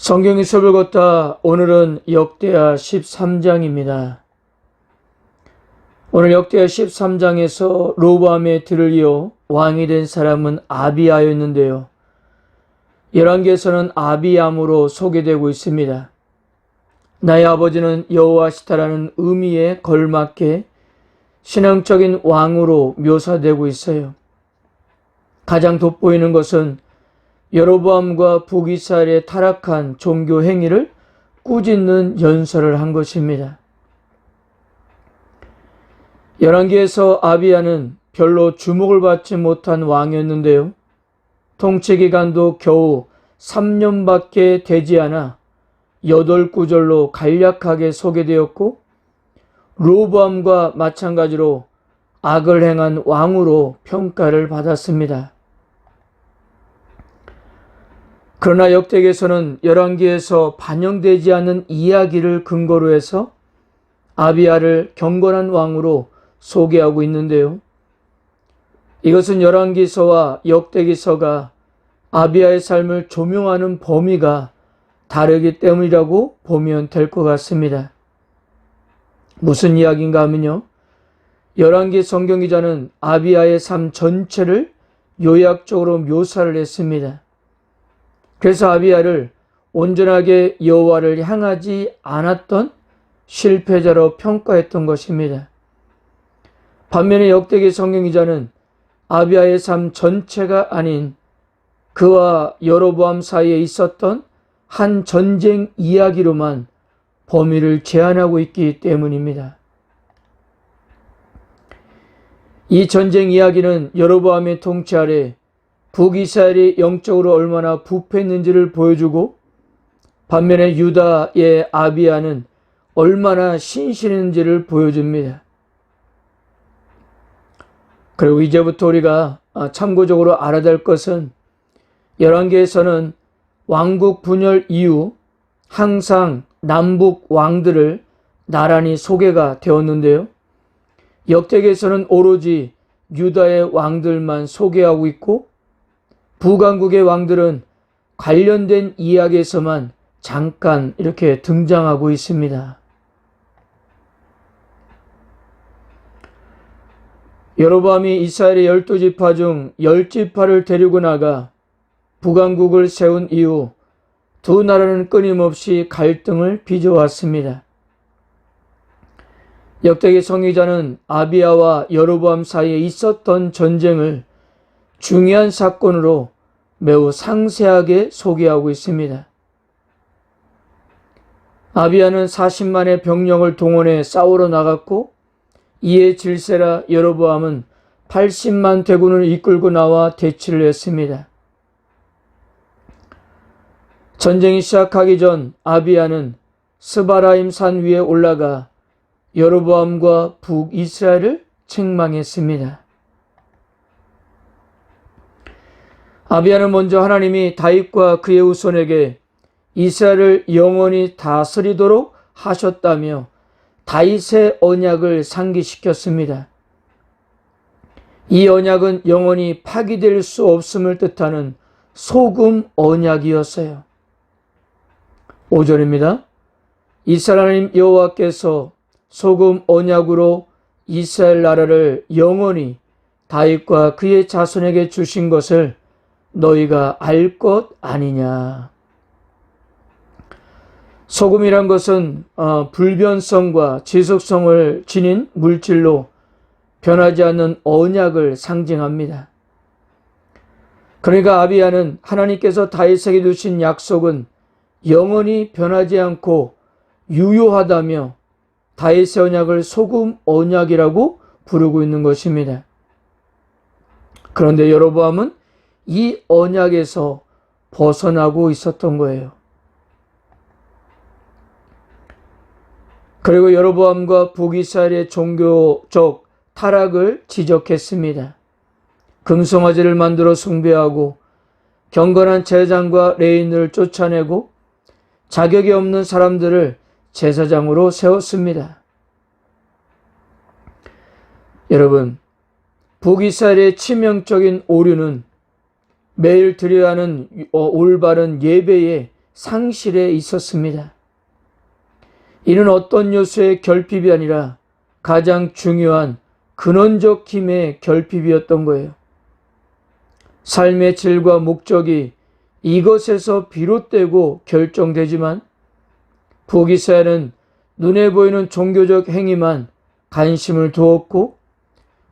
성경의 섭을 걷다. 오늘은 역대하 13장입니다. 오늘 역대하 13장에서 로보암의 뒤를 이어 왕이 된 사람은 아비야였는데요. 열왕기에서는 아비암으로 소개되고 있습니다. 나의 아버지는 여호와시타라는 의미에 걸맞게 신앙적인 왕으로 묘사되고 있어요. 가장 돋보이는 것은 여로보암과 북이스라엘의 타락한 종교 행위를 꾸짖는 연설을 한 것입니다. 열왕기에서 아비야는 별로 주목을 받지 못한 왕이었는데요. 통치 기간도 겨우 3년밖에 되지 않아 8구절로 간략하게 소개되었고, 로보암과 마찬가지로 악을 행한 왕으로 평가를 받았습니다. 그러나 역대기에서는 열왕기에서 반영되지 않은 이야기를 근거로 해서 아비야를 경건한 왕으로 소개하고 있는데요. 이것은 열왕기서와 역대기서가 아비야의 삶을 조명하는 범위가 다르기 때문이라고 보면 될 것 같습니다. 무슨 이야기인가 하면요, 열왕기 성경기자는 아비야의 삶 전체를 요약적으로 묘사를 했습니다. 그래서 아비야를 온전하게 여호와를 향하지 않았던 실패자로 평가했던 것입니다. 반면에 역대기 성경기자는 아비야의 삶 전체가 아닌 그와 여로보암 사이에 있었던 한 전쟁 이야기로만 범위를 제한하고 있기 때문입니다. 이 전쟁 이야기는 여로보암의 통치 아래 북이스라엘이 영적으로 얼마나 부패했는지를 보여주고, 반면에 유다의 아비야는 얼마나 신실했는지를 보여줍니다. 그리고 이제부터 우리가 참고적으로 알아야 될 것은, 열왕기에서는 왕국 분열 이후 항상 남북 왕들을 나란히 소개가 되었는데요. 역대기에서는 오로지 유다의 왕들만 소개하고 있고, 북왕국의 왕들은 관련된 이야기에서만 잠깐 이렇게 등장하고 있습니다. 여로보암이 이스라엘의 12지파 중 10지파를 데리고 나가 북왕국을 세운 이후 두 나라는 끊임없이 갈등을 빚어왔습니다. 역대기 성기자는 아비야와 여로보암 사이에 있었던 전쟁을 중요한 사건으로 매우 상세하게 소개하고 있습니다. 아비야는 40만의 병력을 동원해 싸우러 나갔고, 이에 질세라 여로보암은 80만 대군을 이끌고 나와 대치를 했습니다. 전쟁이 시작하기 전 아비야는 스바라임 산 위에 올라가 여로보암과 북이스라엘을 책망했습니다. 아비야는 먼저 하나님이 다윗과 그의 후손에게 이스라엘을 영원히 다스리도록 하셨다며 다윗의 언약을 상기시켰습니다. 이 언약은 영원히 파기될 수 없음을 뜻하는 소금 언약이었어요. 5절입니다. 이스라엘 하나님 여호와께서 소금 언약으로 이스라엘 나라를 영원히 다윗과 그의 자손에게 주신 것을 너희가 알 것 아니냐. 소금이란 것은 불변성과 지속성을 지닌 물질로 변하지 않는 언약을 상징합니다. 그러니까 아비야는 하나님께서 다윗에게 주신 약속은 영원히 변하지 않고 유효하다며 다윗의 언약을 소금 언약이라고 부르고 있는 것입니다. 그런데 여로보암은 이 언약에서 벗어나고 있었던 거예요. 그리고 여로보암과 북이스라엘의 종교적 타락을 지적했습니다. 금송아지를 만들어 숭배하고 경건한 제사장과 레위인을 쫓아내고 자격이 없는 사람들을 제사장으로 세웠습니다. 여러분, 북이스라엘의 치명적인 오류는 매일 드려야 하는 올바른 예배의 상실해 있었습니다. 이는 어떤 요소의 결핍이 아니라 가장 중요한 근원적 힘의 결핍이었던 거예요. 삶의 질과 목적이 이것에서 비롯되고 결정되지만 부기사야는 눈에 보이는 종교적 행위만 관심을 두었고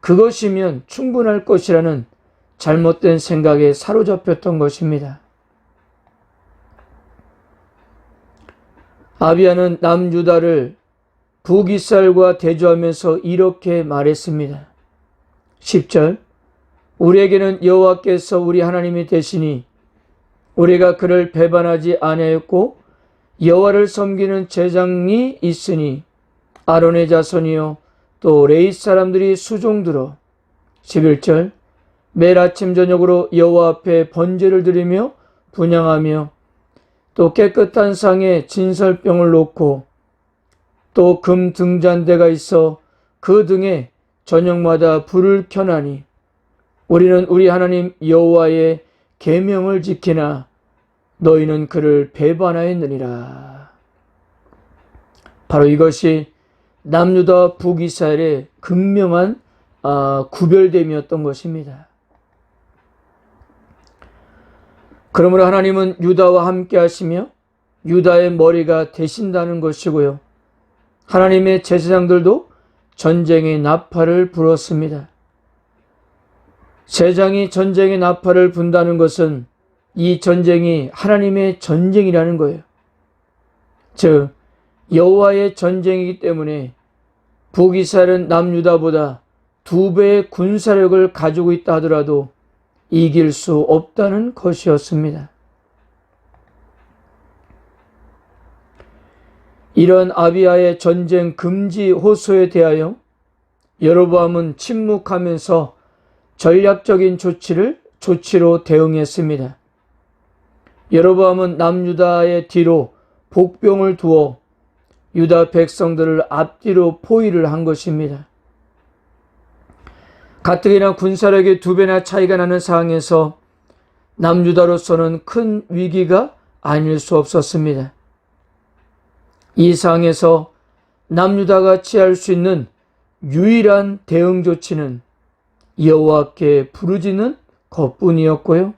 그것이면 충분할 것이라는 잘못된 생각에 사로잡혔던 것입니다. 아비야는 남유다를 부기살과 대조하면서 이렇게 말했습니다. 10절 우리에게는 여호와께서 우리 하나님이 되시니 우리가 그를 배반하지 아니하였고 여호와를 섬기는 제장이 있으니 아론의 자손이요 또 레위 사람들이 수종들어 11절 매일 아침 저녁으로 여호와 앞에 번제를 드리며 분향하며 또 깨끗한 상에 진설병을 놓고 또 금 등잔대가 있어 그 등에 저녁마다 불을 켜나니 우리는 우리 하나님 여호와의 계명을 지키나 너희는 그를 배반하였느니라. 바로 이것이 남유다 북이스라엘의 극명한 구별됨이었던 것입니다. 그러므로 하나님은 유다와 함께 하시며 유다의 머리가 되신다는 것이고요. 하나님의 제사장들도 전쟁의 나팔을 불었습니다. 제장이 전쟁의 나팔을 분다는 것은 이 전쟁이 하나님의 전쟁이라는 거예요. 즉 여호와의 전쟁이기 때문에 북이스라엘은 남유다보다 2배의 군사력을 가지고 있다 하더라도 이길 수 없다는 것이었습니다. 이런 아비야의 전쟁 금지 호소에 대하여 여로보암은 침묵하면서 전략적인 조치로 대응했습니다. 여로보암은 남유다의 뒤로 복병을 두어 유다 백성들을 앞뒤로 포위를 한 것입니다. 가뜩이나 군사력이 2배나 차이가 나는 상황에서 남유다로서는 큰 위기가 아닐 수 없었습니다. 이 상황에서 남유다가 취할 수 있는 유일한 대응 조치는 여호와께 부르짖는 것뿐이었고요.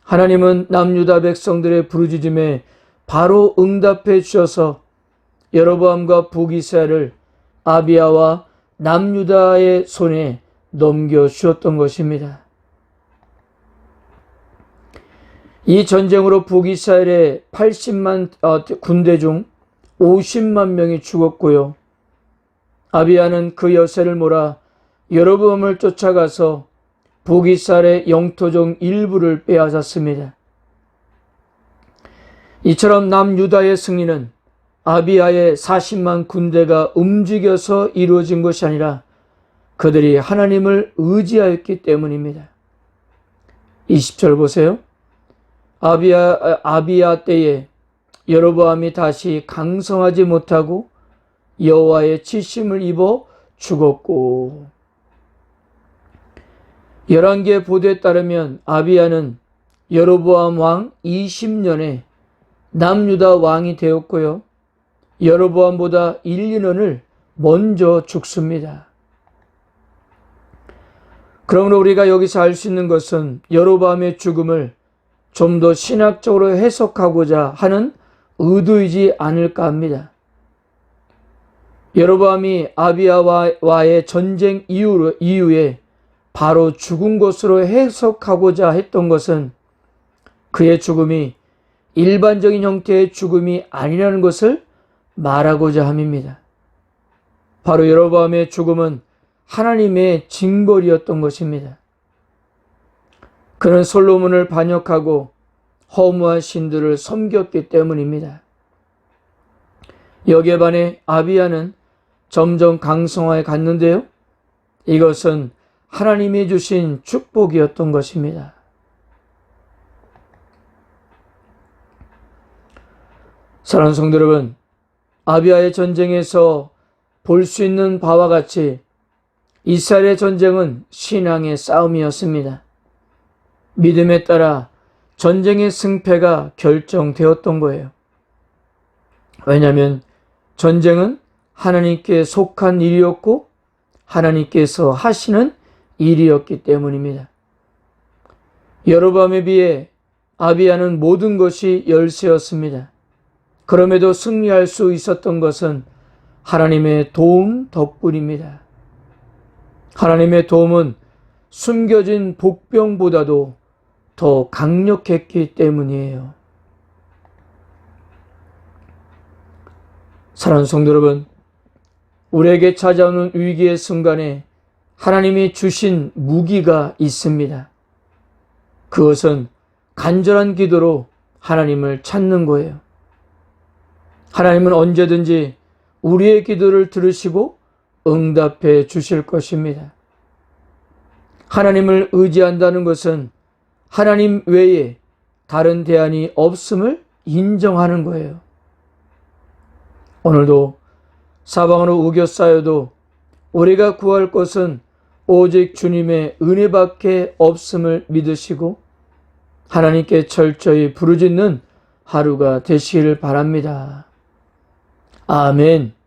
하나님은 남유다 백성들의 부르짖음에 바로 응답해 주셔서 여로보암과 북이스라엘을 아비야와 남유다의 손에 넘겨주었던 것입니다. 이 전쟁으로 북이스라엘의 80만 군대 중 50만 명이 죽었고요. 아비야는 그 여세를 몰아 여로보암을 쫓아가서 북이스라엘의 영토 중 일부를 빼앗았습니다. 이처럼 남유다의 승리는 아비야의 40만 군대가 움직여서 이루어진 것이 아니라 그들이 하나님을 의지하였기 때문입니다. 20절 보세요. 아비야 때에 여로보암이 다시 강성하지 못하고 여호와의 치심을 입어 죽었고 11개 보도에 따르면 아비야는 여로보암 왕 20년에 남유다 왕이 되었고요. 여로보암보다 1, 2년을 먼저 죽습니다. 그러므로 우리가 여기서 알 수 있는 것은 여로보암의 죽음을 좀 더 신학적으로 해석하고자 하는 의도이지 않을까 합니다. 여로보암이 아비야와의 전쟁 이후에 바로 죽은 것으로 해석하고자 했던 것은 그의 죽음이 일반적인 형태의 죽음이 아니라는 것을 말하고자 함입니다. 바로 여로보암의 죽음은 하나님의 징벌이었던 것입니다. 그는 솔로몬을 반역하고 허무한 신들을 섬겼기 때문입니다. 여기에 반해 아비야는 점점 강성화해 갔는데요. 이것은 하나님이 주신 축복이었던 것입니다. 사랑하는 성도 여러분, 아비야의 전쟁에서 볼 수 있는 바와 같이 이스라엘의 전쟁은 신앙의 싸움이었습니다. 믿음에 따라 전쟁의 승패가 결정되었던 거예요. 왜냐하면 전쟁은 하나님께 속한 일이었고 하나님께서 하시는 일이었기 때문입니다. 여로보암에 비해 아비야는 모든 것이 열세였습니다. 그럼에도 승리할 수 있었던 것은 하나님의 도움 덕분입니다. 하나님의 도움은 숨겨진 복병보다도 더 강력했기 때문이에요. 사랑하는 성도 여러분, 우리에게 찾아오는 위기의 순간에 하나님이 주신 무기가 있습니다. 그것은 간절한 기도로 하나님을 찾는 거예요. 하나님은 언제든지 우리의 기도를 들으시고 응답해 주실 것입니다. 하나님을 의지한다는 것은 하나님 외에 다른 대안이 없음을 인정하는 거예요. 오늘도 사방으로 우겨싸여도 우리가 구할 것은 오직 주님의 은혜밖에 없음을 믿으시고 하나님께 철저히 부르짖는 하루가 되시기를 바랍니다. 아멘.